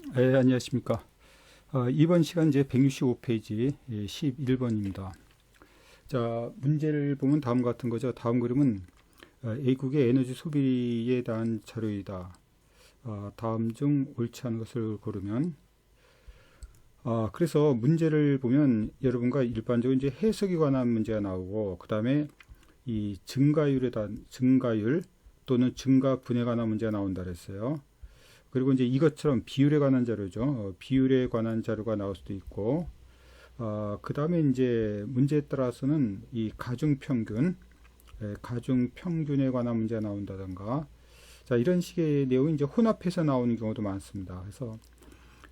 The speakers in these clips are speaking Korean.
네, 안녕하십니까. 이번 시간 이제 165페이지 11번입니다. 자, 문제를 보면 다음 같은 거죠. 다음 그림은 A국의 에너지 소비에 대한 자료이다. 다음 중 옳지 않은 것을 고르면 그래서 문제를 보면 여러분과 일반적으로 이제 해석에 관한 문제가 나오고 그 다음에 이 증가율 또는 증가분에 관한 문제가 나온다 그랬어요. 그리고 이제 이것처럼 비율에 관한 자료죠. 비율에 관한 자료가 나올 수도 있고, 그 다음에 이제 문제에 따라서는 이 가중평균에 관한 문제가 나온다던가, 자, 이런 식의 내용이 이제 혼합해서 나오는 경우도 많습니다. 그래서,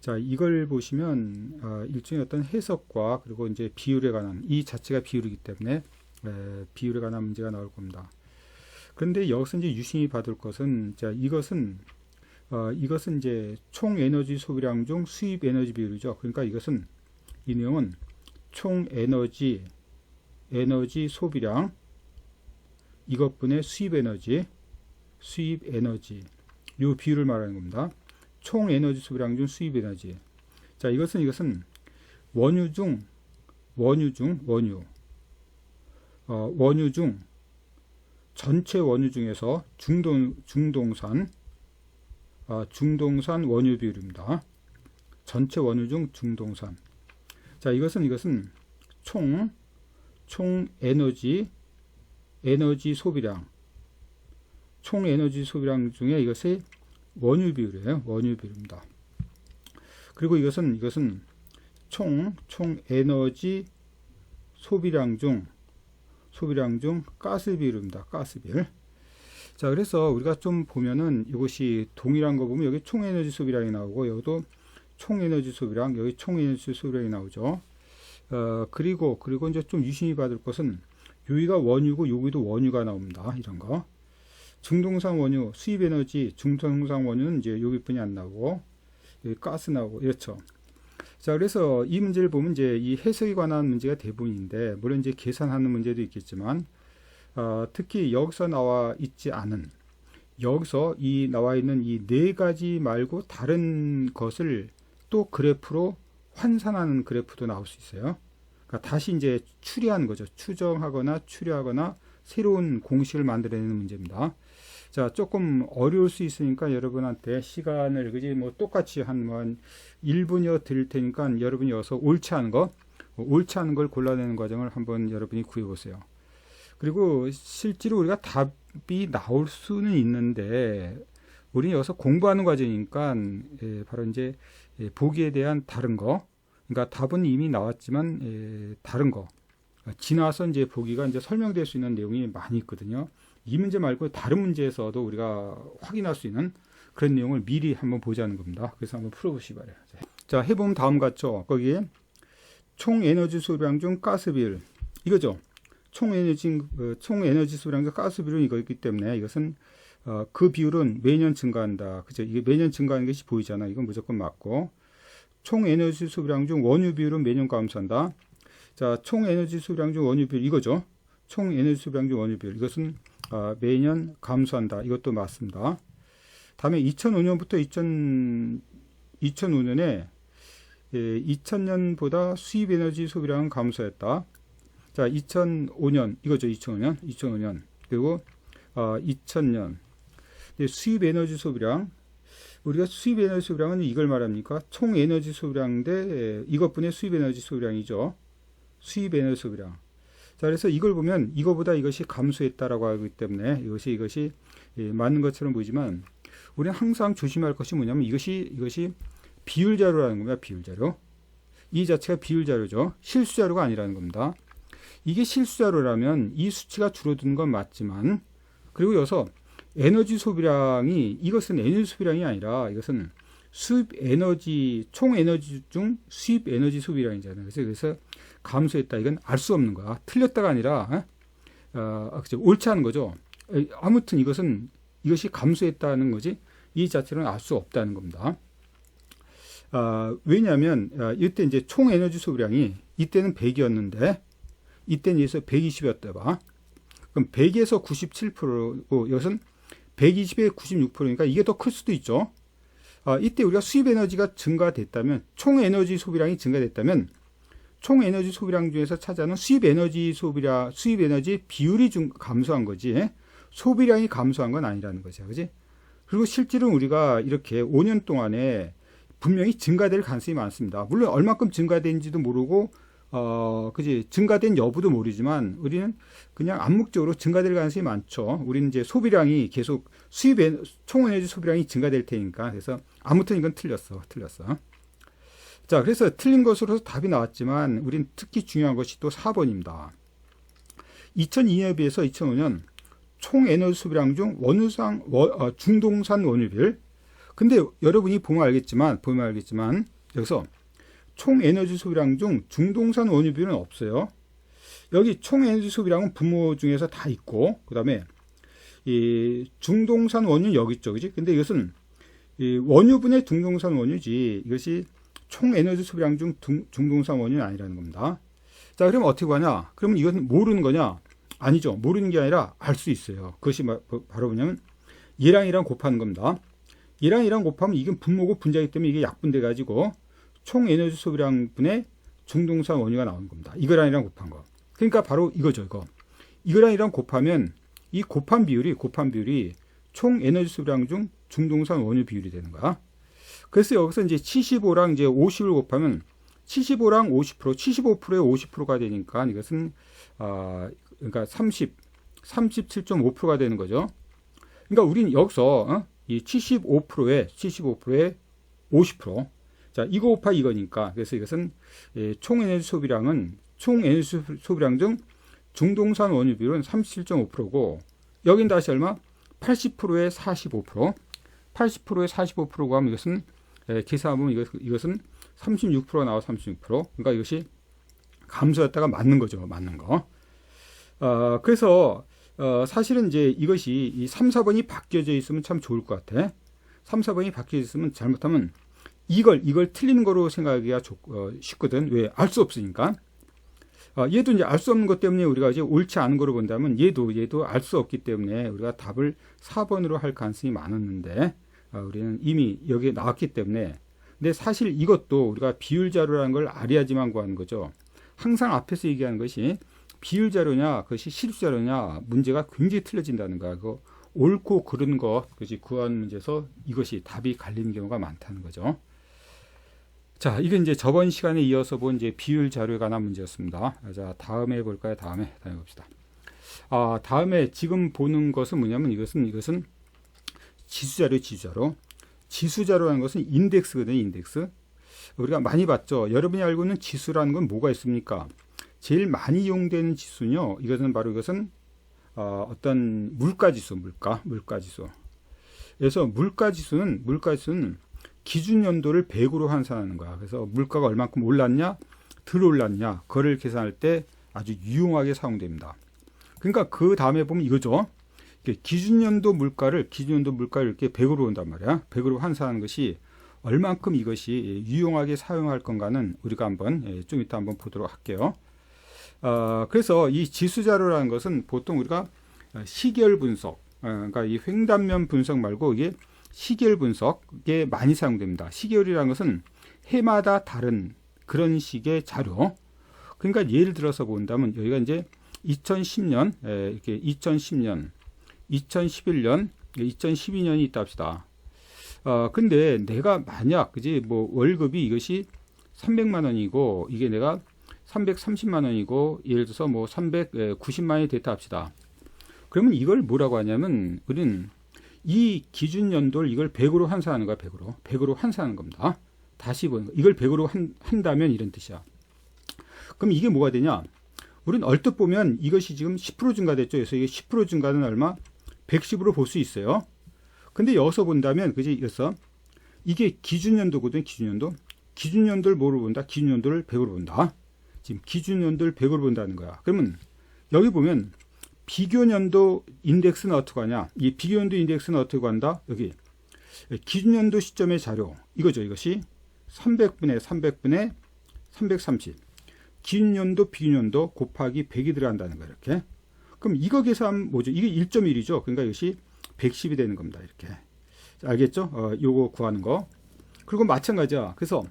자, 이걸 보시면, 일종의 어떤 해석과 그리고 이제 비율에 관한, 이 자체가 비율이기 때문에, 비율에 관한 문제가 나올 겁니다. 그런데 여기서 이제 유심히 받을 것은, 자, 이것은 이제 총 에너지 소비량 중 수입 에너지 비율이죠. 그러니까 이 내용은 총 에너지 소비량 이것분의 수입 에너지 요 비율을 말하는 겁니다. 총 에너지 소비량 중 수입 에너지. 자, 이것은 원유 중 전체 원유 중에서 중동산 원유 비율입니다. 전체 원유 중 중동산. 자, 이것은 총 에너지 소비량. 총 에너지 소비량 중에 이것이 원유 비율이에요. 원유 비율입니다. 그리고 이것은 총 에너지 소비량 중 가스 비율입니다. 가스 비율. 자, 그래서 우리가 좀 보면은 이것이 동일한 거 보면 여기 총 에너지 소비량이 나오고 여기도 총 에너지 소비량, 여기 총 에너지 소비량이 나오죠. 그리고 이제 좀 유심히 받을 것은 여기가 원유고 여기도 원유가 나옵니다. 이런 거. 중동산 원유, 수입 에너지, 중동산 원유는 이제 여기뿐이 안 나오고 여기 가스 나오고 이렇죠. 자, 그래서 이 문제를 보면 이제 이 해석에 관한 문제가 대부분인데 물론 이제 계산하는 문제도 있겠지만 특히 여기서 나와 있지 않은 여기서 나와 있는 이 네 가지 말고 다른 것을 또 그래프로 환산하는 그래프도 나올 수 있어요. 그러니까 다시 이제 추리하는 거죠. 추정하거나 추려하거나 새로운 공식을 만들어내는 문제입니다. 자, 조금 어려울 수 있으니까 여러분한테 시간을 뭐 똑같이 한 1분여 드릴 테니까 여러분이 여기서 옳지 않은 걸 골라내는 과정을 한번 여러분이 구해보세요. 그리고 실제로 우리가 답이 나올 수는 있는데 우리는 여기서 공부하는 과정이니까 바로 이제 보기에 대한 다른 거, 그러니까 답은 이미 나왔지만 다른 거 지나서 이제 보기가 이제 설명될 수 있는 내용이 많이 있거든요. 이 문제 말고 다른 문제에서도 우리가 확인할 수 있는 그런 내용을 미리 한번 보자는 겁니다. 그래서 한번 풀어보시기 바래요. 자, 해보면 다음 같죠. 거기에 총 에너지 소비량 중 가스 비율 이거죠. 총 에너지 소비량 중 가스 비율은 이거였기 때문에 이것은 그 비율은 매년 증가한다. 그죠? 이게 매년 증가하는 것이 보이잖아. 이건 무조건 맞고. 총 에너지 소비량 중 원유 비율은 매년 감소한다. 자, 총 에너지 소비량 중 원유 비율 이거죠. 총 에너지 소비량 중 원유 비율 이것은 매년 감소한다. 이것도 맞습니다. 다음에 2005년부터 2005년에 2000년보다 수입 에너지 소비량은 감소했다. 자, 2005년 이거죠. 2005년 그리고 2000년 수입 에너지 소비량 우리가 수입 에너지 소비량은 이걸 말합니까? 총 에너지 소비량 대 이것분의 수입 에너지 소비량이죠. 수입 에너지 소비량. 자, 그래서 이걸 보면 이거보다 이것이 감소했다라고 하기 때문에 이것이 맞는 것처럼 보이지만 우리는 항상 조심할 것이 뭐냐면 이것이 비율 자료라는 겁니다. 비율 자료. 이 자체가 비율 자료죠. 실수 자료가 아니라는 겁니다. 이게 실수 자료라면 이 수치가 줄어드는 건 맞지만 그리고 여기서 에너지 소비량이 이것은 에너지 소비량이 아니라 이것은 수입 에너지 총 에너지 중 수입 에너지 소비량이잖아요. 그래서 감소했다. 이건 알 수 없는 거야. 틀렸다가 아니라 옳지 않은 거죠. 아무튼 이것이 감소했다는 거지 이 자체로는 알 수 없다는 겁니다. 왜냐하면 이때 이제 총 에너지 소비량이 이때는 100이었는데 이때는 여기서 120이었다 봐. 그럼 100에서 97%고 이것은 120에 96%니까 이게 더 클 수도 있죠. 이때 우리가 수입 에너지가 증가됐다면, 총 에너지 소비량이 증가됐다면, 총 에너지 소비량 중에서 차지하는 수입 에너지 비율이 좀 감소한 거지, 소비량이 감소한 건 아니라는 거죠. 그지? 그리고 실제로 우리가 이렇게 5년 동안에 분명히 증가될 가능성이 많습니다. 물론 얼마큼 증가된지도 모르고, 그지? 증가된 여부도 모르지만, 우리는 그냥 암묵적으로 증가될 가능성이 많죠. 우리는 이제 소비량이 계속 총 에너지 소비량이 증가될 테니까. 그래서 아무튼 이건 틀렸어. 자, 그래서 틀린 것으로 답이 나왔지만, 우린 특히 중요한 것이 또 4번입니다. 2002년에 비해서 2005년 총 에너지 소비량 중 중동산 원유별. 근데 여러분이 보면 알겠지만, 여기서 총 에너지 소비량 중 중동산 원유별은 없어요. 여기 총 에너지 소비량은 분모 중에서 다 있고, 그 다음에 이 중동산 원유는 여기 있죠. 그지? 근데 이것은 이 원유분의 중동산 원유지, 이것이 총 에너지 소비량 중 중동산 원유는 아니라는 겁니다. 자, 그럼 어떻게 하냐? 그러면 이것은 모르는 거냐? 아니죠. 모르는 게 아니라 알 수 있어요. 그것이 바로 뭐냐면 얘랑 곱하는 겁니다. 얘랑 곱하면 이건 분모고 분자이기 때문에 이게 약분돼 가지고 총 에너지 소비량 분의 중동산 원유가 나오는 겁니다. 이거랑 곱한 거. 그러니까 바로 이거죠. 이거랑 곱하면 이 곱한 비율이 총 에너지 소비량 중 중동산 원유 비율이 되는 거야. 그래서 여기서 이제 75랑 이제 50을 곱하면 75랑 50%, 75%에 50%가 되니까 이것은 그러니까 37.5%가 되는 거죠. 그러니까 우리는 여기서 이 75%에 50%. 자, 이거 곱하 이거니까. 그래서 이것은 총 에너지 소비량 중 중동산 원유 비율은 37.5%고, 여긴 다시 얼마? 80%에 45%. 80%에 45%가 하면 이것은 계산하면 이것은 36%가 나와 36%. 그러니까 이것이 감소했다가 맞는 거죠. 맞는 거. 그래서 사실은 이제 이것이 이 3, 4번이 바뀌어져 있으면 참 좋을 것 같아. 3, 4번이 바뀌어져 있으면 잘못하면 이걸 틀리는 거로 생각하기가 쉽거든. 왜? 알 수 없으니까. 얘도 이제 알 수 없는 것 때문에 우리가 이제 옳지 않은 거로 본다면 얘도 알 수 없기 때문에 우리가 답을 4번으로 할 가능성이 많았는데, 우리는 이미 여기에 나왔기 때문에. 근데 사실 이것도 우리가 비율 자료라는 걸 알아야지만 구하는 거죠. 항상 앞에서 얘기하는 것이 비율 자료냐, 그것이 실수 자료냐, 문제가 굉장히 틀려진다는 거야. 그 옳고 그른 것, 그것이 구하는 문제에서 이것이 답이 갈리는 경우가 많다는 거죠. 자, 이게 이제 저번 시간에 이어서 본 이제 비율 자료에 관한 문제였습니다. 자, 다음에 볼까요? 다음에 봅시다. 다음에 지금 보는 것은 뭐냐면 이것은 지수자료. 지수자료라는 것은 인덱스거든요. 인덱스. 우리가 많이 봤죠. 여러분이 알고 있는 지수라는 건 뭐가 있습니까? 제일 많이 이용되는 지수는요. 이것은 어떤 물가지수. 그래서 물가지수는 기준 연도를 100으로 환산하는 거야. 그래서 물가가 얼마큼 올랐냐, 덜 올랐냐, 그거를 계산할 때 아주 유용하게 사용됩니다. 그러니까 그 다음에 보면 이거죠. 기준 연도 물가를 이렇게 100으로 온단 말이야. 100으로 환산하는 것이 얼만큼 이것이 유용하게 사용할 건가는 우리가 좀 이따 한번 보도록 할게요. 그래서 이 지수 자료라는 것은 보통 우리가 시계열 분석, 그러니까 이 횡단면 분석 말고 이게 시계열 분석에 많이 사용됩니다. 시계열이라는 것은 해마다 다른 그런 식의 자료. 그러니까 예를 들어서 본다면 여기가 이제 2010년, 이렇게 2010년, 2011년, 2012년이 있다 합시다. 근데 내가 만약 월급이 이것이 300만 원이고 이게 내가 330만 원이고 예를 들어서 390만 원이 됐다 합시다. 그러면 이걸 뭐라고 하냐면 우리는 이 기준 연도를 이걸 100으로 환산하는 거야. 100으로 환산하는 겁니다. 다시 보는 거. 이걸 100으로 한다면 이런 뜻이야. 그럼 이게 뭐가 되냐? 우리는 얼뜻 보면 이것이 지금 10% 증가됐죠. 그래서 이게 10% 증가는 얼마? 110으로 볼 수 있어요. 근데 여기서 본다면 그래서 이게 기준 연도거든. 기준 연도를 뭐로 본다? 기준 연도를 100으로 본다. 지금 기준 연도를 100으로 본다는 거야. 그러면 여기 보면 비교연도 인덱스는 어떻게 하냐? 이 비교연도 인덱스는 어떻게 한다? 여기 기준연도 시점의 자료 이거죠. 이것이 300분의 330 기준연도 비교연도 곱하기 100이 들어간다는 거예요. 이렇게. 그럼 이거 계산하면 뭐죠? 이게 1.1이죠. 그러니까 이것이 110이 되는 겁니다. 이렇게. 알겠죠? 요거 구하는 거. 그리고 마찬가지야. 그래서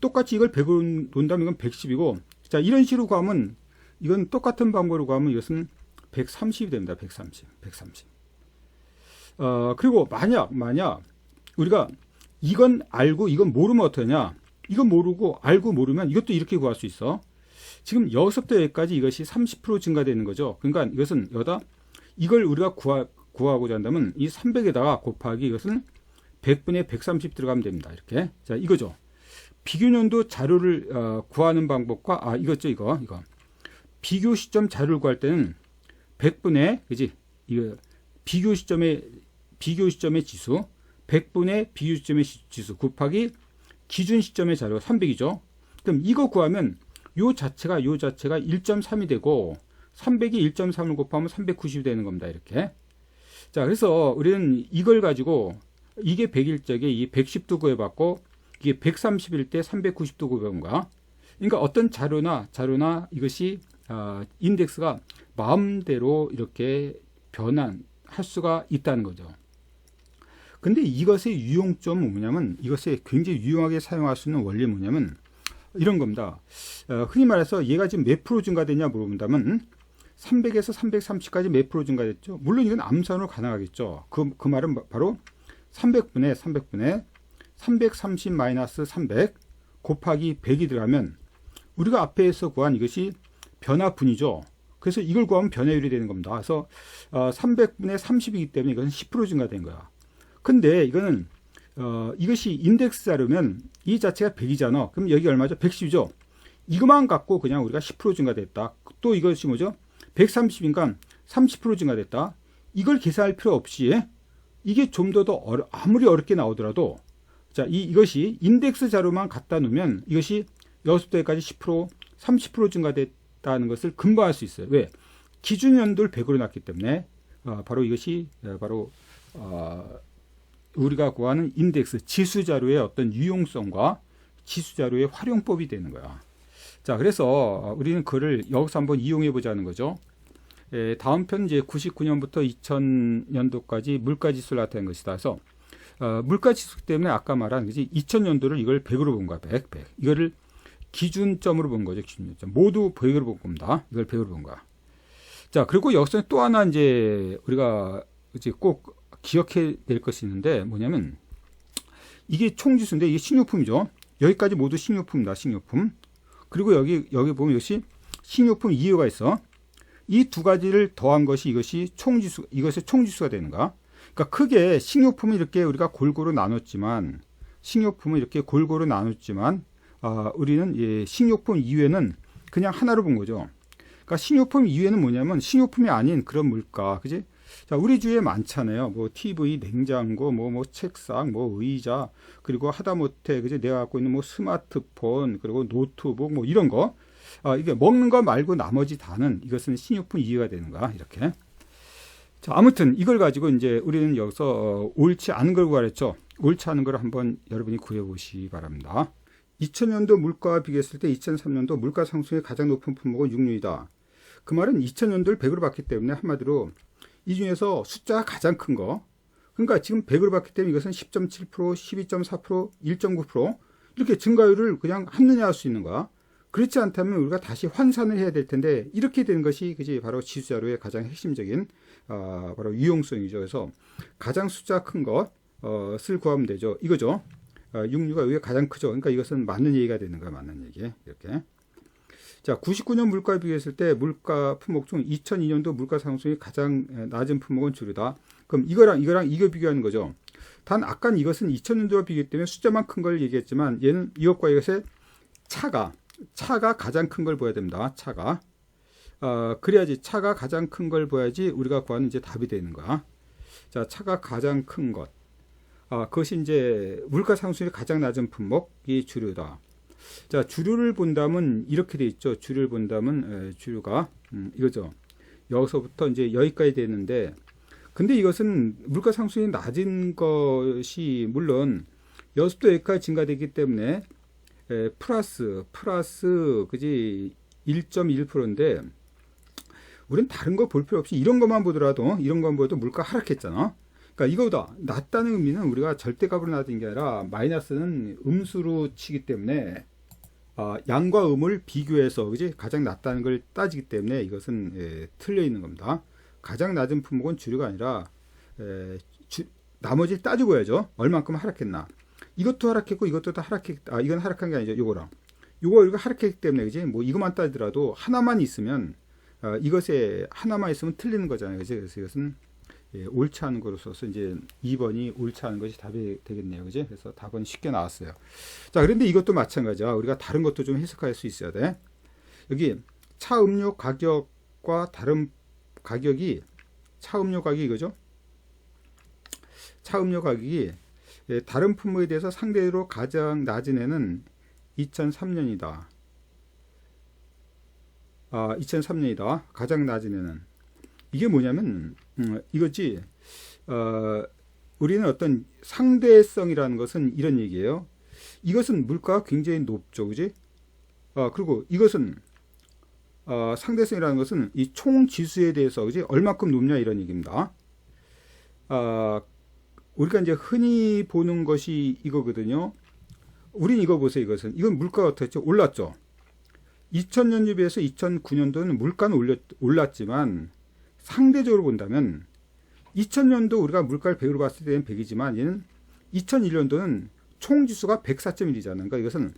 똑같이 이걸 100으로 논다면 이건 110이고, 자, 이런 식으로 구하면, 이건 똑같은 방법으로 구하면 이것은 130이 됩니다. 130. 그리고 만약, 우리가 이건 알고, 이건 모르면 어떠냐? 이건 모르고, 알고 모르면 이것도 이렇게 구할 수 있어. 지금 여기서부터 여기까지 이것이 30% 증가되는 거죠. 그러니까 이것은 여기다, 이걸 우리가 구하고자 한다면 이 300에다가 곱하기 이것은 100분의 130 들어가면 됩니다. 이렇게. 자, 이거죠. 비교년도 자료를 구하는 방법과 이거죠. 이거 비교 시점 자료를 구할 때는 100분의 그지? 이거 비교 시점의 지수 100분의 비교 시점의 지수 곱하기 기준 시점의 자료 300이죠. 그럼 이거 구하면 요 자체가 1.3이 되고 300이 1.3을 곱하면 390이 되는 겁니다. 이렇게. 자, 그래서 우리는 이걸 가지고 이게 100일 적에 이 110도 구해봤고 이게 130일 때 390도 구해본 거야. 그러니까 어떤 자료나 이것이 인덱스가 마음대로 이렇게 변환할 수가 있다는 거죠. 근데 이것의 유용점은 뭐냐면, 이것에 굉장히 유용하게 사용할 수 있는 원리는 뭐냐면 이런 겁니다. 흔히 말해서 얘가 지금 몇 프로 증가되냐 물어본다면 300에서 330까지 몇 프로 증가됐죠. 물론 이건 암산으로 가능하겠죠. 그 말은 바로 300분의 330 마이너스 300 곱하기 100이 들어가면 우리가 앞에서 구한 이것이 변화분이죠. 그래서 이걸 구하면 변화율이 되는 겁니다. 그래서 300분의 30이기 때문에 이것은 10% 증가된 거야. 근데 이거는 이것이 인덱스 자료면 이 자체가 100이잖아. 그럼 여기 얼마죠? 110이죠. 이것만 갖고 그냥 우리가 10% 증가됐다. 또 이것이 뭐죠? 130이니까 30% 증가됐다. 이걸 계산할 필요 없이 이게 좀 더 아무리 어렵게 나오더라도 자, 이것이 인덱스 자료만 갖다 놓으면 이것이 여기서부터 여기까지 10%, 30% 증가됐다는 것을 금방 알 수 있어요. 왜? 기준 연도를 100으로 놨기 때문에 바로 이것이 바로 우리가 구하는 인덱스 지수 자료의 어떤 유용성과 지수 자료의 활용법이 되는 거야. 자, 그래서 우리는 그를 여기서 한번 이용해 보자는 거죠. 다음 편 이제 99년부터 2000년도까지 물가지수를 나타낸 것이다. 그래서 물가지수 때문에 아까 말한 거지 2000년도를 이걸 100으로 본 거야. 100. 이거를 기준점으로 본 거죠. 기준점. 모두 100으로 본 겁니다. 이걸 100으로 본 거야. 자, 그리고 여기서 또 하나 이제 우리가 이제 꼭 기억해야 될 것이 있는데 뭐냐면 이게 총지수인데 이게 식료품이죠. 여기까지 모두 식료품이다. 식료품. 그리고 여기 보면 역시 식료품 2호가 있어. 이 두 가지를 더한 것이 이것이 총지수, 이것의 총지수가 되는가? 그러니까 크게 식료품을 이렇게 우리가 골고루 나눴지만, 우리는 식료품 이외에는 그냥 하나로 본 거죠. 그러니까 식료품 이외에는 뭐냐면 식료품이 아닌 그런 물가, 그지? 자, 우리 주위에 많잖아요. 뭐 TV, 냉장고, 뭐 책상, 뭐 의자, 그리고 하다못해 그지? 내가 갖고 있는 뭐 스마트폰, 그리고 노트북, 뭐 이런 거. 이게 먹는 거 말고 나머지 다는 이것은 식료품 이해가 되는 거야. 이렇게. 자, 아무튼 이걸 가지고 이제 우리는 여기서 옳지 않은 걸 구하랬죠. 옳지 않은 걸 한번 여러분이 구해보시기 바랍니다. 2000년도 물가와 비교했을 때 2003년도 물가 상승의 가장 높은 품목은 육류이다. 그 말은 2000년도를 100으로 봤기 때문에 한마디로 이 중에서 숫자가 가장 큰 거. 그러니까 지금 100으로 봤기 때문에 이것은 10.7%, 12.4%, 1.9% 이렇게 증가율을 그냥 합느냐 할 수 있는 거야. 그렇지 않다면 우리가 다시 환산을 해야 될 텐데 이렇게 되는 것이 그지 바로 지수자료의 가장 핵심적인 바로 유용성이죠. 그래서 가장 숫자 큰 것을 구하면 되죠. 이거죠. 육류가 여기가 가장 크죠. 그러니까 이것은 맞는 얘기가 되는 거야. 맞는 얘기. 이렇게. 자, 99년 물가에 비교했을 때 물가 품목 중 2002년도 물가 상승이 가장 낮은 품목은 주류다. 그럼 이거랑 이거 비교하는 거죠. 단 아까 이것은 2000년도와 비교했기 때문에 숫자만 큰 걸 얘기했지만 얘는 이것과 이것의 차가 가장 큰 걸 보여야 됩니다. 차가. 그래야지 차가 가장 큰 걸 보야지 우리가 구하는 이제 답이 되는 거야. 자, 차가 가장 큰 것. 그것이 이제 물가 상승률이 가장 낮은 품목이 주류다. 자, 주류를 본다면 이렇게 돼 있죠. 주류를 본다면 주류가 이거죠. 여기서부터 이제 여기까지 되는데 근데 이것은 물가 상승이 낮은 것이 물론 여기서부터 여기까지 증가되기 때문에 플러스 그지 1.1%인데 우리는 다른 거 볼 필요 없이 이런 것만 보더라도 물가 하락했잖아. 그러니까 이거보다 낮다는 의미는 우리가 절대값으로 낮은 게 아니라 마이너스는 음수로 치기 때문에 양과 음을 비교해서 그지 가장 낮다는 걸 따지기 때문에 이것은 틀려 있는 겁니다. 가장 낮은 품목은 주류가 아니라 나머지를 따지고 해야죠. 얼만큼 하락했나. 이것도 하락했고 이것도 다 하락했다. 이건 하락한 게 아니죠. 요거랑 이거 하락했기 때문에 그지 뭐 이것만 따지더라도 하나만 있으면 이것에 하나만 있으면 틀리는 거잖아요. 그지? 그래서 이것은 옳지 않은 거로서 이제 2번이 옳지 않은 것이 답이 되겠네요. 그지? 그래서 답은 쉽게 나왔어요. 자, 그런데 이것도 마찬가지야. 우리가 다른 것도 좀 해석할 수 있어야 돼. 여기 차 음료 가격과 다른 가격이 차 음료 가격이 이거죠. 차 음료 가격이 다른 품목에 대해서 상대로 가장 낮은 해는 2003년이다. 2003년이다. 가장 낮은 해는. 이게 뭐냐면 이거지. 우리는 어떤 상대성이라는 것은 이런 얘기예요. 이것은 물가가 굉장히 높죠. 그지? 그리고 이것은 상대성이라는 것은 이 총 지수에 대해서 그지? 얼마큼 높냐 이런 얘기입니다. 우리가 이제 흔히 보는 것이 이거거든요. 우린 이거 보세요. 이건 물가가 어떻게 올랐죠. 2000년도에 비해서 2009년도는 물가는 올랐지만 상대적으로 본다면 2000년도 우리가 물가를 100으로 봤을 때는 100이지만 얘는 2001년도는 총지수가 104.1이잖아요. 그러니까 이것은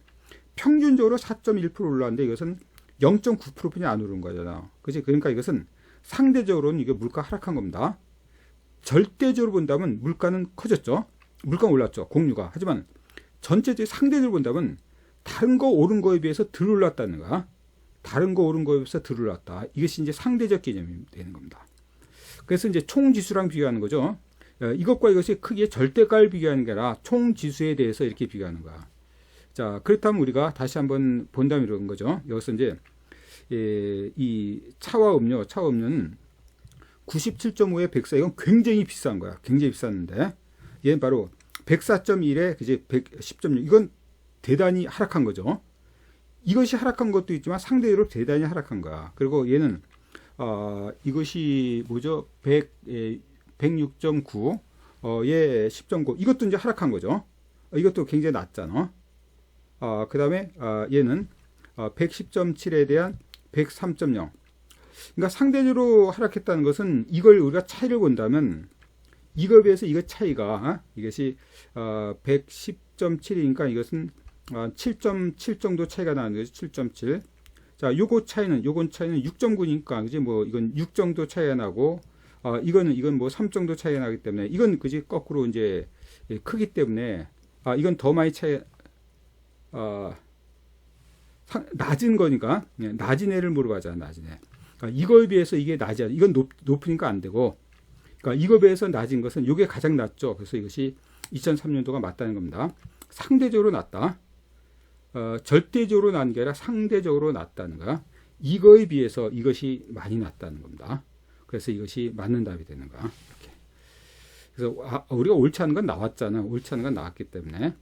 평균적으로 4.1% 올랐는데 이것은 0.9%뿐이 안 오른 거잖아요. 그치? 그러니까 이것은 상대적으로는 이게 물가 하락한 겁니다. 절대적으로 본다면 물가는 커졌죠. 물가는 올랐죠. 공유가. 하지만 전체적으로 상대적으로 본다면 다른 거 오른 거에 비해서 덜 올랐다는 거야. 다른 거 오른 거에 비해서 덜 올랐다. 이것이 이제 상대적 개념이 되는 겁니다. 그래서 이제 총지수랑 비교하는 거죠. 이것과 이것이 크기의 절대값을 비교하는 게 아니라 총지수에 대해서 이렇게 비교하는 거야. 자, 그렇다면 우리가 다시 한번 본다면 이런 거죠. 여기서 이제 이 차와 음료는 97.5에 104, 이건 굉장히 비싼 거야. 굉장히 비쌌는데 얘는 바로 104.1에 그제 110.6, 이건 대단히 하락한 거죠. 이것이 하락한 것도 있지만 상대적으로 대단히 하락한 거야. 그리고 얘는 이것이 뭐죠? 106.9, 얘 10.9, 이것도 이제 하락한 거죠. 이것도 굉장히 낮잖아. 그 다음에 얘는 110.7에 대한 103.0. 그러니까 상대적으로 하락했다는 것은 이걸 우리가 차이를 본다면 이거에 비해서 이거 차이가 이것이 110.7이니까 이것은 7.7 정도 차이가 나는 거죠. 7.7. 자, 요건 차이는 6.9니까 그지 뭐 이건 6 정도 차이가 나고 이건 뭐 3 정도 차이가 나기 때문에 이건 그지 거꾸로 이제 크기 때문에 이건 더 많이 차이 낮은 거니까 낮은 애를 물어봐자. 낮은 애. 이거에 비해서 이게 낮아. 이건 높으니까 안 되고, 그러니까 이거에 비해서 낮은 것은 이게 가장 낮죠. 그래서 이것이 2003년도가 맞다는 겁니다. 상대적으로 낮다. 절대적으로 낮은 게 아니라 상대적으로 낮다는 거야. 이거에 비해서 이것이 많이 낮다는 겁니다. 그래서 이것이 맞는 답이 되는 거야. 이렇게. 그래서 우리가 옳지 않은 건 나왔잖아. 옳지 않은 건 나왔기 때문에.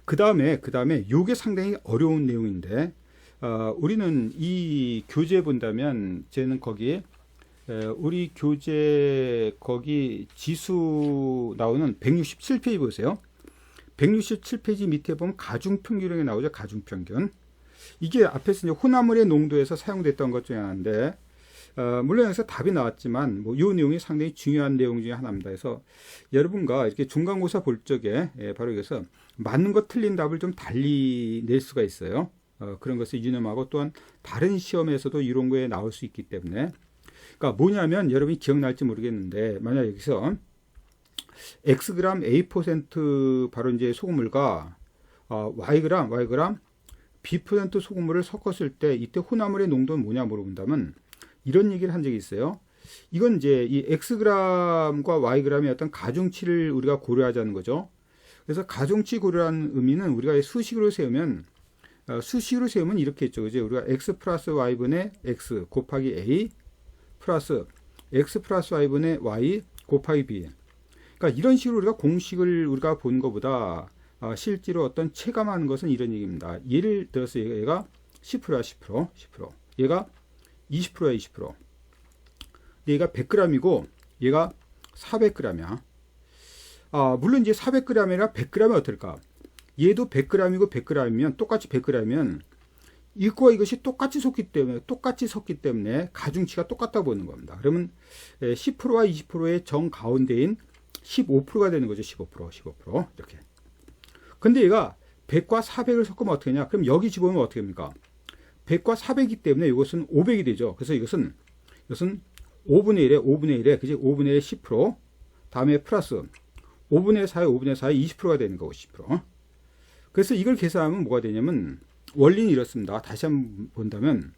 그 다음에 요게 상당히 어려운 내용인데, 우리는 이 교재 본다면 쟤는 거기 우리 교재 거기 지수 나오는 167페이지 보세요. 167페이지 밑에 보면 가중평균이 나오죠. 가중평균. 이게 앞에서 이제 혼합물의 농도에서 사용됐던 것 중에 하나인데, 물론 여기서 답이 나왔지만 뭐 이 내용이 상당히 중요한 내용 중에 하나입니다. 그래서 여러분과 이렇게 중간고사 볼 적에 바로 여기서 맞는 것 틀린 답을 좀 달리 낼 수가 있어요. 그런 것을 유념하고 또한 다른 시험에서도 이런 거에 나올 수 있기 때문에, 그러니까 뭐냐면 여러분이 기억날지 모르겠는데 만약 여기서 Xg A% 바로 이제 소금물과 Yg B% 소금물을 섞었을 때 이때 혼합물의 농도는 뭐냐 물어본다면 이런 얘기를 한 적이 있어요. 이건 이제 이 Xg과 Yg의 어떤 가중치를 우리가 고려하자는 거죠. 그래서 가중치 고려하는 의미는 우리가 수식으로 세우면 이렇게 했죠. 그죠? 우리가 X 플러스 Y분의 X 곱하기 A 플러스 X 플러스 Y분의 Y 곱하기 B. 그러니까 이런 식으로 우리가 공식을 우리가 본 것보다 실제로 어떤 체감하는 것은 이런 얘기입니다. 예를 들어서 얘가 10%야 10%. 얘가 20%야 20%. 얘가 100g이고 얘가 400g이야. 물론 이제 400g이나 100g이 어떨까? 얘도 100g이고 100g이면 똑같이 100g이면 이거와 이것이 똑같이 섞기 때문에 가중치가 똑같다고 보는 겁니다. 그러면 10%와 20%의 정 가운데인 15%가 되는 거죠. 15% 이렇게. 근데 얘가 100과 400을 섞으면 어떻게 되냐? 그럼 여기 집어넣으면 어떻게 됩니까? 100과 400이기 때문에 이것은 500이 되죠. 그래서 이것은 5분의 1에 그지? 5분의 1에 10%, 다음에 플러스 5분의 4에 20%가 되는 거고 10%. 그래서 이걸 계산하면 뭐가 되냐면 원리는 이렇습니다. 다시 한번 본다면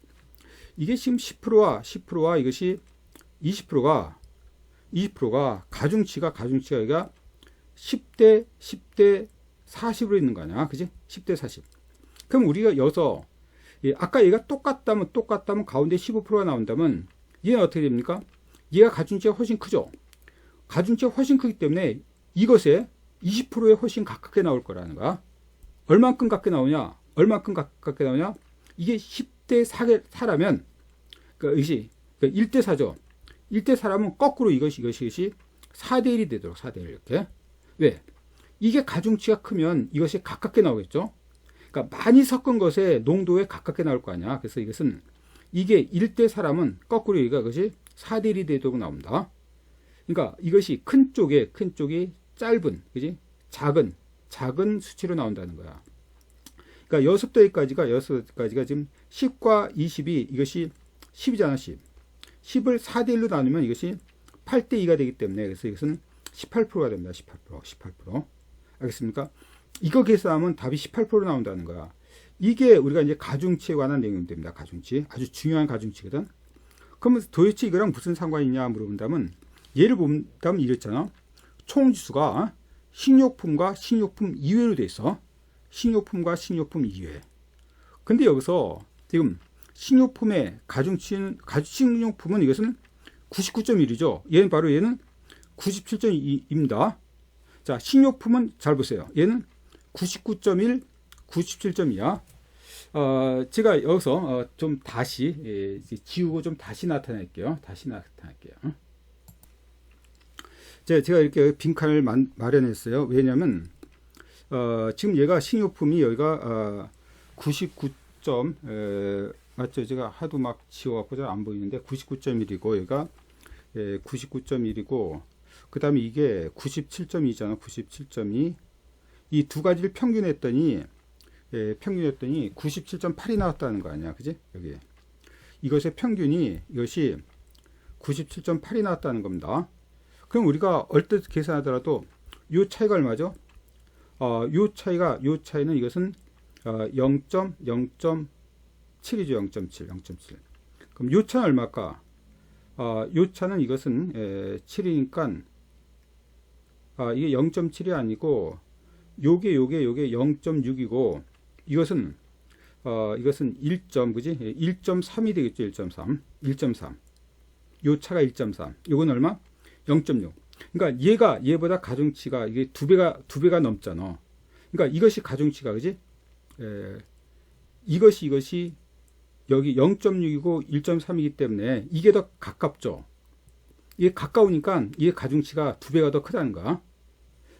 이게 지금 10%와 이것이 20%가 가중치가 여기가 10대 40으로 있는 거 아니야? 그지? 10대 40. 그럼 우리가 여기서 아까 얘가 똑같다면 가운데 15%가 나온다면 얘는 어떻게 됩니까? 얘가 가중치가 훨씬 크죠? 가중치가 훨씬 크기 때문에 이것에 20%에 훨씬 가깝게 나올 거라는 거야. 얼만큼 가깝게 나오냐? 이게 10대 4라면 그러니까 이것이 1대 4죠. 1대 4라면 거꾸로 이것이 4대 1이 되도록 4대 1 이렇게. 왜? 이게 가중치가 크면 이것이 가깝게 나오겠죠. 그러니까 많이 섞은 것의 농도에 가깝게 나올 거 아니야. 그래서 이게 1대 4라면 거꾸로 이것이 4대 1이 되도록 나옵니다. 그러니까 이것이 큰 쪽이 짧은, 그지? 작은 수치로 나온다는 거야. 그러니까 6대까지가 지금 10과 20이 이것이 10이잖아, 10. 10을 4대 1로 나누면 이것이 8대 2가 되기 때문에 그래서 이것은 18%가 됩니다. 18%. 알겠습니까? 이거 계산하면 답이 18% 나온다는 거야. 이게 우리가 이제 가중치에 관한 내용입니다. 가중치. 아주 중요한 가중치거든. 그러면 도대체 이거랑 무슨 상관이 있냐 물어본다면 예를 본다면 이랬잖아. 총지수가 식료품과 식료품 이외로 돼 있어. 식료품과 식료품 이외. 근데 여기서 지금 식료품의 식료품은 이것은 99.1이죠. 얘는 97.2입니다. 자, 식료품은 잘 보세요. 얘는 99.1, 97.2야. 제가 여기서 좀 다시 지우고 좀 다시 나타낼게요. 제가 이렇게 빈칸을 마련했어요. 왜냐하면 지금 얘가 식료품이 여기가 99점 맞죠? 제가 하도 막 지워갖고 잘 안 보이는데 99.1이고 여기가 99.1이고 그 다음에 이게 97.2잖아. 97.2. 이 두 가지를 평균했더니 97.8이 나왔다는 거 아니야. 그지? 여기 이것의 평균이 이것이 97.8이 나왔다는 겁니다. 그럼 우리가 얼뜻 계산하더라도 요 차이가 얼마죠? 요 차이는 이것은 0.7이죠. 0.7. 그럼 요 차는 얼마일까? 요 차는 이것은 7이니까 이게 0.7이 아니고 요게 0.6이고 이것은 1점 그지? 1.3이 되겠죠. 1.3. 요 차가 1.3. 요건 얼마? 0.6. 그러니까 얘보다 가중치가 이게 두 배가 넘잖아. 그러니까 이것이 가중치가 그지? 이것이 여기 0.6이고 1.3이기 때문에 이게 더 가깝죠. 이게 가까우니까 이게 가중치가 두 배가 더 크다는 거야.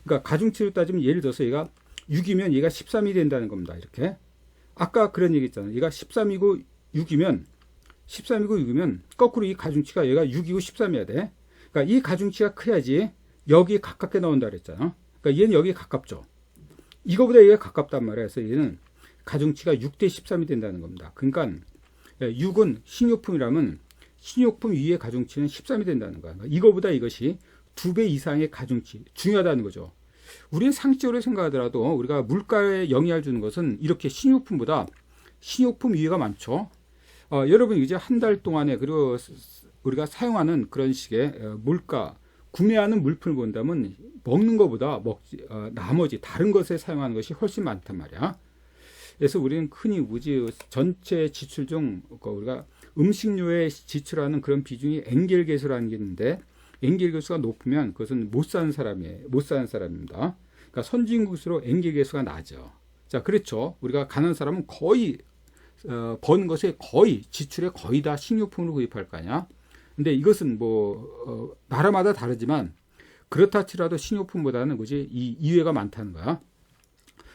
그러니까 가중치로 따지면 예를 들어서 얘가 6이면 얘가 13이 된다는 겁니다. 이렇게. 아까 그런 얘기 있잖아요. 얘가 13이고 6이면 거꾸로 이 가중치가 얘가 6이고 13이어야 돼. 그러니까 이 가중치가 커야지 여기에 가깝게 나온다 그랬잖아. 그러니까 얘는 여기에 가깝죠. 이거보다 얘가 가깝단 말이야. 그래서 얘는 가중치가 6대 13이 된다는 겁니다. 그러니까 6은 식료품이라면 식료품 위의 가중치는 13이 된다는 거야. 그러니까 이거보다 이것이 2배 이상의 가중치 중요하다는 거죠. 우리는 상식적으로 생각하더라도 우리가 물가에 영향을 주는 것은 이렇게 식료품보다 식료품 위에가 많죠. 여러분 이제 한 달 동안에 그리고 우리가 사용하는 그런 식의 물가 구매하는 물품을 본다면 먹는 것보다 나머지 다른 것에 사용하는 것이 훨씬 많단 말이야. 그래서 우리는 흔히 전체 지출 중 우리가 음식료에 지출하는 그런 비중이 엔겔계수라는 게 있는데 엔겔계수가 높으면 그것은 못 사는 사람입니다. 그러니까 선진국일수록 엔겔계수가 낮죠. 자, 그렇죠. 우리가 가난한 사람은 거의 버는 것에 거의 지출에 거의 다 식료품으로 구입할 거 아니야. 근데 이것은 나라마다 다르지만 그렇다 치더라도 신용품보다는 그지 이 이외가 많다는 거야.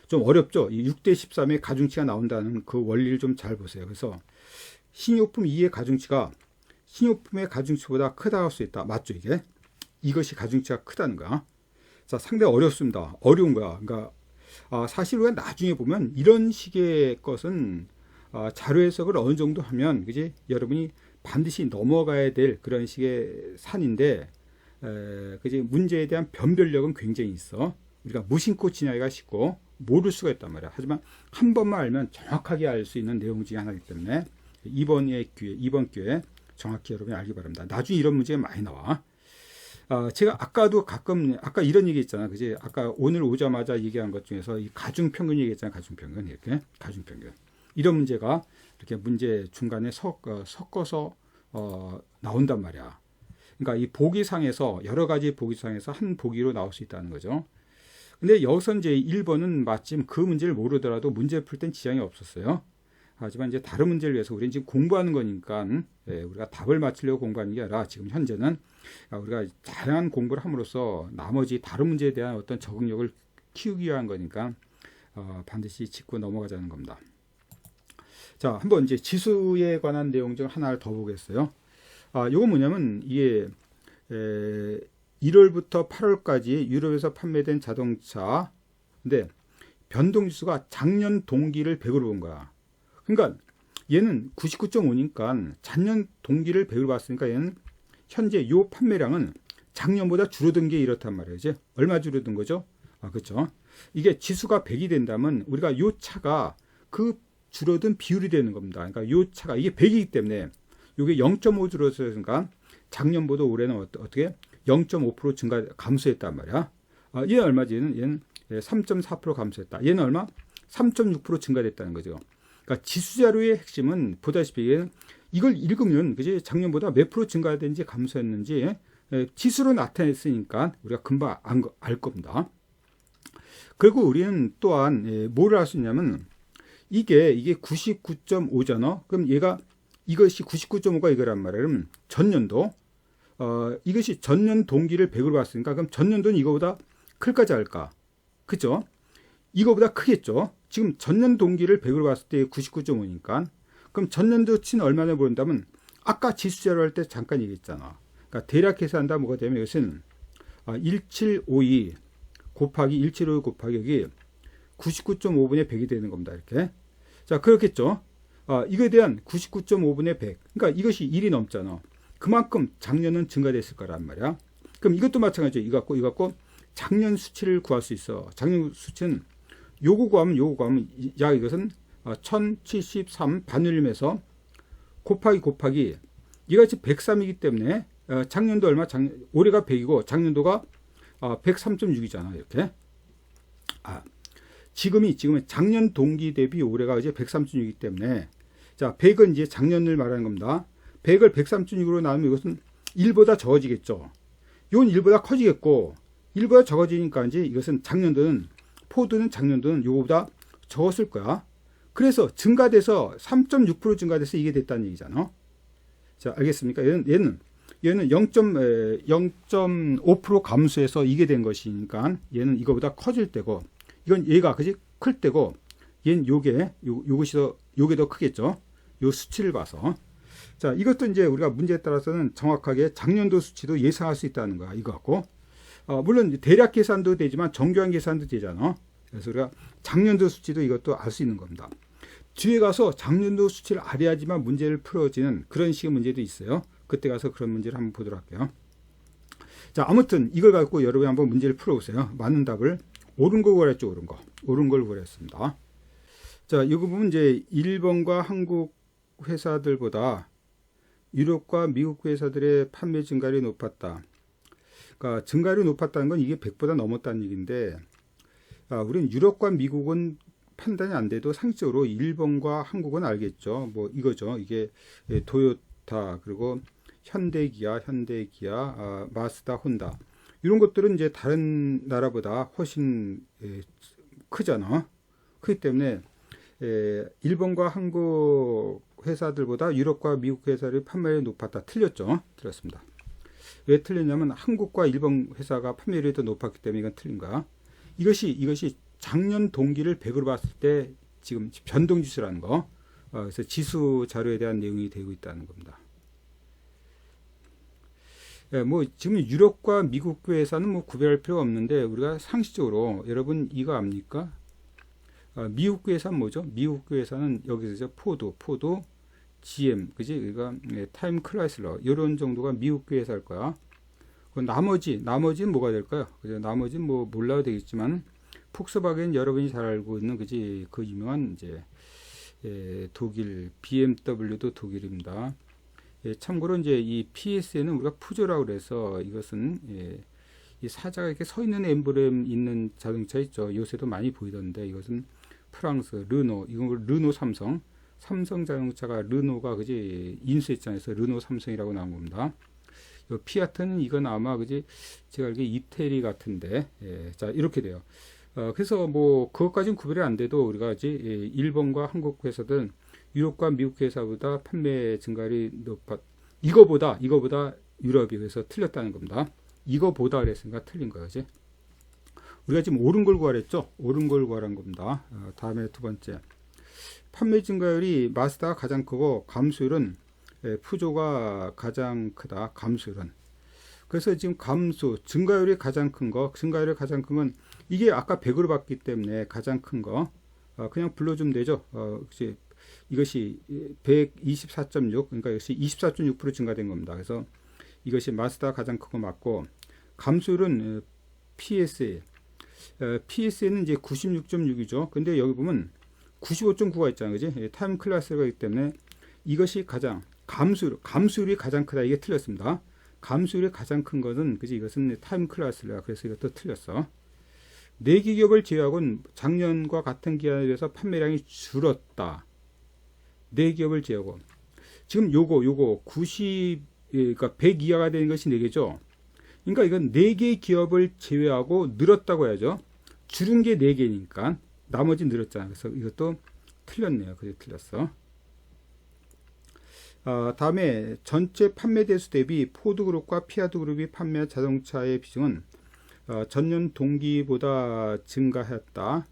좀 어렵죠. 이 6대 13의 가중치가 나온다는 그 원리를 좀 잘 보세요. 그래서 신용품 2의 가중치가 신용품의 가중치보다 크다고 할 수 있다. 맞죠, 이게? 이것이 가중치가 크다는 거야. 자, 상당히 어렵습니다. 어려운 거야. 그러니까 사실 우리가 나중에 보면 이런 식의 것은 자료 해석을 어느 정도 하면 그지 여러분이 반드시 넘어가야 될 그런 식의 산인데 그지 문제에 대한 변별력은 굉장히 있어. 우리가 무심코 지나기가 쉽고 모를 수가 있단 말이야. 하지만 한 번만 알면 정확하게 알 수 있는 내용 중에 하나이기 때문에 이번 기회에 정확히 여러분이 알기 바랍니다. 나중에 이런 문제가 많이 나와. 제가 아까도 가끔 아까 이런 얘기 했잖아. 그지? 아까 오늘 오자마자 얘기한 것 중에서 이 가중평균 얘기했잖아. 가중평균 이렇게 가중평균 이런 문제가 이렇게 문제 중간에 섞어서 나온단 말이야. 그러니까 이 보기상에서 여러 가지 보기상에서 한 보기로 나올 수 있다는 거죠. 근데 여기서 이제 1번은 마침 그 문제를 모르더라도 문제 풀 땐 지장이 없었어요. 하지만 이제 다른 문제를 위해서 우리는 지금 공부하는 거니까 우리가 답을 맞추려고 공부하는 게 아니라 지금 현재는 우리가 다양한 공부를 함으로써 나머지 다른 문제에 대한 어떤 적응력을 키우기 위한 거니까 반드시 짚고 넘어가자는 겁니다. 자, 한번 이제 지수에 관한 내용 중 하나를 더 보겠어요. 이건 뭐냐면 이게 1월부터 8월까지 유럽에서 판매된 자동차 근데 변동지수가 작년 동기를 100으로 본 거야. 그러니까 얘는 99.5니까 작년 동기를 100으로 봤으니까 얘는 현재 요 판매량은 작년보다 줄어든 게 이렇단 말이에요. 이제 얼마 줄어든 거죠? 그렇죠. 이게 지수가 100이 된다면 우리가 요 차가 그 줄어든 비율이 되는 겁니다. 그러니까 요 차가 이게 100이기 때문에 이게 0.5 줄어들었으니까 작년보다 올해는 어떻게 0.5% 감소했단 말이야. 얘는 얼마지? 얘는 3.4% 감소했다. 얘는 얼마? 3.6% 증가됐다는 거죠. 그러니까 지수자료의 핵심은 보다시피 이걸 읽으면 그지 작년보다 몇 프로 증가했는지 감소했는지 지수로 나타냈으니까 우리가 금방 알 겁니다. 그리고 우리는 또한 뭘 할 수 있냐면 이게 99.5잖아. 그럼 이것이 99.5가 이거란 말이에요. 그럼 전년도 이것이 전년 동기를 100으로 봤으니까 그럼 전년도는 이거보다 클까 작을까? 그죠? 이거보다 크겠죠? 지금 전년 동기를 100으로 봤을 때 99.5니까 그럼 전년도치는 얼마나 보인다면 아까 지수자료 할 때 잠깐 얘기했잖아. 그러니까 대략 계산한다 뭐가 되면 이것은 1752 곱하기 1752 곱하기 여기 99.5분의 100이 되는 겁니다. 이렇게. 자, 그렇겠죠? 이거에 대한 99.5분의 100. 그러니까 이것이 1이 넘잖아. 그만큼 작년은 증가됐을 거란 말이야. 그럼 이것도 마찬가지죠. 이거 갖고 작년 수치를 구할 수 있어. 작년 수치는 요거 구하면 이것은 1073 반올림해서 곱하기 이것이 103이기 때문에 작년도 얼마? 올해가 100이고 작년도가 103.6이잖아. 이렇게. 지금은 작년 동기 대비 올해가 이제 103.6이기 때문에 자, 100은 이제 작년을 말하는 겁니다. 100을 103.6으로 나누면 이것은 1보다 적어지겠죠. 이건 1보다 커지겠고 1보다 적어지니까 이제 이것은 포드는 작년도는 이거보다 적었을 거야. 그래서 증가돼서 3.6% 증가돼서 이게 됐다는 얘기잖아. 자, 알겠습니까? 얘는 0.5% 감소해서 이게 된 것이니까 얘는 이거보다 커질 때고 이건 얘가 그지 클 때고 얘는 요게 더 크겠죠. 요 수치를 봐서. 자, 이것도 이제 우리가 문제에 따라서는 정확하게 작년도 수치도 예상할 수 있다는 거야. 이거 갖고. 물론 대략 계산도 되지만 정교한 계산도 되잖아. 그래서 우리가 작년도 수치도 이것도 알 수 있는 겁니다. 뒤에 가서 작년도 수치를 알아야지만 문제를 풀어지는 그런 식의 문제도 있어요. 그때 가서 그런 문제를 한번 보도록 할게요. 자, 아무튼 이걸 갖고 여러분이 한번 문제를 풀어보세요. 맞는 답을 옳은 거 구하랬죠. 옳은 걸 구하랬습니다. 자, 이거 보면 이제 일본과 한국 회사들보다 유럽과 미국 회사들의 판매 증가율이 높았다. 그러니까 증가율이 높았다는 건 이게 100보다 넘었다는 얘기인데 우리는 유럽과 미국은 판단이 안 돼도 상식적으로 일본과 한국은 알겠죠. 뭐 이거죠. 이게 토요타 그리고 현대기아, 마스다, 혼다 이런 것들은 이제 다른 나라보다 훨씬 크잖아. 그렇기 때문에 일본과 한국 회사들보다 유럽과 미국 회사의 판매율이 높았다. 틀렸죠. 틀렸습니다. 왜 틀렸냐면 한국과 일본 회사가 판매율이 더 높았기 때문에 이건 틀린 거야. 이것이 작년 동기를 100으로 봤을 때 지금 변동지수라는 거. 그래서 지수 자료에 대한 내용이 되고 있다는 겁니다. 예, 뭐 지금 유럽과 미국 회사는 뭐 구별할 필요가 없는데 우리가 상식적으로 여러분 이거 압니까? 미국 회사는 뭐죠? 미국 회사는 여기서 포도, GM, 그지? 그러니까 타임 클라이슬러 이런 정도가 미국 회사일 거야. 나머지는 뭐가 될까요? 그죠? 나머지는 뭐 몰라도 되겠지만 폭스바겐 여러분이 잘 알고 있는 그지? 그 유명한 이제 독일 BMW도 독일입니다. 참고로 이제 이 PSA는 우리가 푸조라고 그래서 이것은 이 사자가 이렇게 서 있는 엠블렘 있는 자동차 있죠. 요새도 많이 보이던데 이것은 프랑스 르노, 이건 르노 삼성 자동차가 르노가 그지 인수했잖아요. 그래서 르노 삼성이라고 나온 겁니다. 요 피아트는 이건 아마 그지 제가 알기에 이태리 같은데 자 이렇게 돼요. 그래서 뭐 그것까지는 구별이 안 돼도 우리가 이제 일본과 한국 회사들은 유럽과 미국 회사보다 판매 증가율이 이거보다 유럽이 그래서 틀렸다는 겁니다. 이거보다 그랬으니까 틀린 거지. 우리가 지금 옳은 걸 구하랬죠. 옳은 걸 구하란 겁니다. 다음에 두 번째. 판매 증가율이 마스다가 가장 크고 감소율은 푸조가 가장 크다. 감소율은. 그래서 지금 증가율이 가장 큰 건 이게 아까 100으로 봤기 때문에 가장 큰 거. 그냥 불러주면 되죠. 이것이 124.6, 그러니까 이것이 24.6% 증가된 겁니다. 그래서 이것이 마스다가 가장 크고 맞고, 감소율은 PSA는 이제 96.6이죠. 근데 여기 보면 95.9가 있잖아요. 그지? 타임 클래스가 있기 때문에 이것이 가장, 감소율이 가장 크다. 이게 틀렸습니다. 감소율이 가장 큰 것은, 그지? 이것은 타임 클래스라. 그래서 이것도 틀렸어. 4개 기업을 제외하고는 작년과 같은 기간에 비해서 판매량이 줄었다. 4기업을 제외하고. 지금 요거 그러니까 100 이하가 되는 것이 4개죠. 그러니까 이건 4개 기업을 제외하고 늘었다고 해야죠. 줄은 게 4개니까 나머지 늘었잖아요. 그래서 이것도 틀렸네요. 그게 틀렸어. 다음에 전체 판매 대수 대비 포드그룹과 피아트그룹이 판매한 자동차의 비중은 전년 동기보다 증가했다.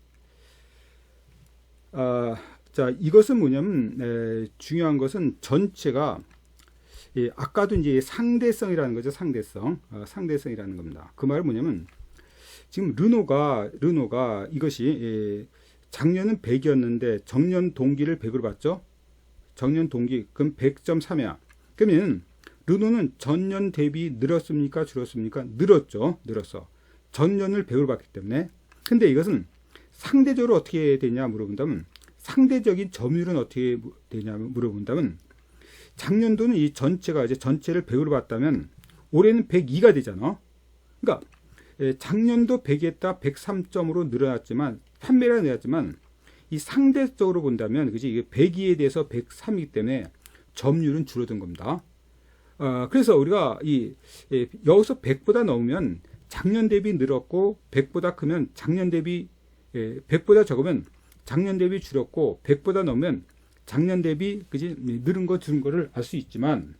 자, 이것은 뭐냐면 중요한 것은 전체가 아까도 이제 상대성이라는 거죠. 상대성이라는 겁니다. 그 말은 뭐냐면 지금 르노가 이것이 작년은 100이었는데 정년 동기를 100으로 봤죠. 정년 동기 그럼 100.3이야. 그러면 르노는 전년 대비 늘었습니까? 줄었습니까? 늘었어. 전년을 100으로 봤기 때문에. 근데 이것은 상대적으로 어떻게 되냐 물어본다면 상대적인 점유율은 어떻게 되냐 물어본다면 작년도는 이 전체가 이제 전체를 100으로 봤다면 올해는 102가 되잖아. 그러니까 작년도 100이었다 103점으로 늘어났지만 판매가 늘었지만 이 상대적으로 본다면 그지 이게 102에 대해서 103이기 때문에 점유율은 줄어든 겁니다. 그래서 우리가 여기서 100보다 넘으면 작년 대비 늘었고 100보다 크면 작년 대비 100보다 적으면 작년 대비 줄었고 100보다 넘으면 작년 대비 그지 늘은 거 줄은 거를 알 수 있지만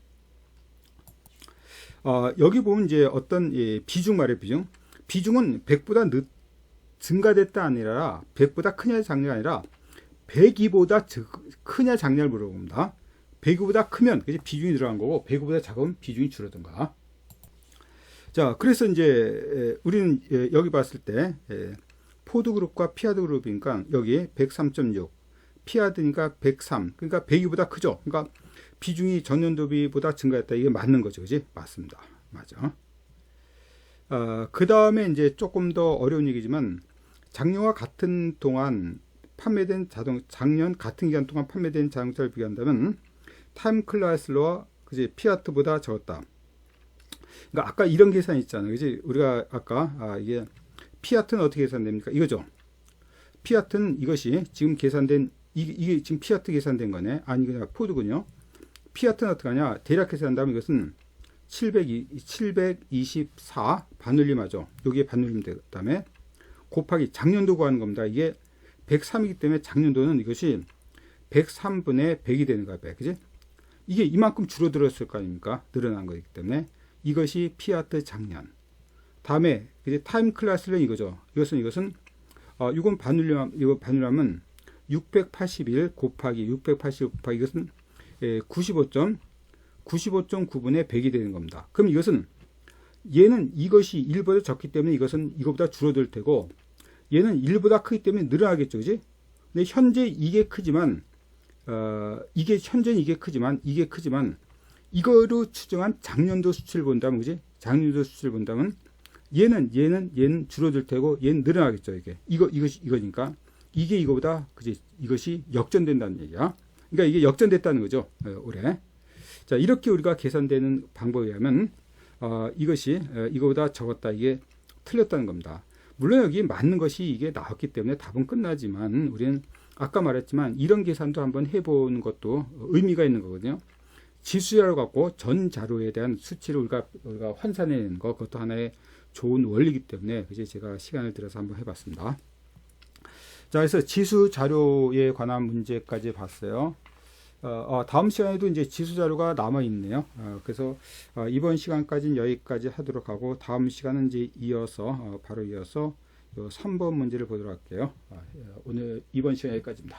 여기 보면 이제 어떤 비중 말이에요. 비중은 100보다 증가됐다 아니라 100보다 크냐 작냐가 아니라 102보다 크냐 작냐를 물어봅니다. 102보다 크면 그지 비중이 늘어난 거고 102보다 작으면 비중이 줄어든가. 자, 그래서 이제 우리는 여기 봤을 때 포드그룹과 피아트그룹이니까 여기 103.6, 피아트니까 103, 그러니까 102보다 크죠. 그러니까 비중이 전년도비보다 증가했다. 이게 맞는 거죠, 그지? 맞습니다. 맞아. 그 다음에 이제 조금 더 어려운 얘기지만 작년과 같은 동안 판매된 작년 같은 기간 동안 판매된 자동차를 비교한다면 타임 클라이슬러와 그지 피아트보다 적었다. 그러니까 아까 이런 계산이 있잖아요. 그지? 우리가 아까 이게 피아트는 어떻게 계산됩니까? 이거죠. 피아트는 이것이 지금 계산된 이게 지금 피아트 계산된 거네. 아니 그냥 포드군요. 피아트는 어떻게 하냐? 대략 계산한다면 이것은 724 반올림하죠. 여기에 반올림 다음에 곱하기 작년도 구하는 겁니다. 이게 103이기 때문에 작년도는 이것이 103분의 100이 되는 거야. 100. 그지? 이게 이만큼 줄어들었을 거 아닙니까? 늘어난 거기 때문에 이것이 피아트 작년. 다음에 이제 타임 클래스는 이거죠. 이것은 이건 반올림은 681 곱하기 이것은 95.9분의 100이 되는 겁니다. 그럼 이것은 얘는 이것이 1보다 적기 때문에 이것은 이거보다 줄어들 테고, 얘는 1보다 크기 때문에 늘어나겠죠, 그지? 근데 현재 이게 크지만 현재는 이게 크지만 이거로 추정한 작년도 수치를 본다면, 그지? 작년도 수치를 본다면 얘는 줄어들 테고 얘는 늘어나겠죠. 이거니까 이게 이거보다, 그지? 이것이 역전된다는 얘기야. 그러니까 이게 역전됐다는 거죠, 올해. 자, 이렇게 우리가 계산되는 방법에 의하면 이것이 이거보다 적었다, 이게 틀렸다는 겁니다. 물론 여기 맞는 것이 이게 나왔기 때문에 답은 끝나지만, 우리는 아까 말했지만 이런 계산도 한번 해보는 것도 의미가 있는 거거든요. 지수자료 갖고 전 자료에 대한 수치를 우리가 환산해내는 것, 그것도 하나의 좋은 원리이기 때문에 그제 제가 시간을 들여서 한번 해봤습니다. 자, 그래서 지수 자료에 관한 문제까지 봤어요. 다음 시간에도 이제 지수 자료가 남아 있네요. 그래서 이번 시간까지는 여기까지 하도록 하고, 다음 시간은 이제 바로 이어서 3번 문제를 보도록 할게요. 오늘 이번 시간 여기까지입니다.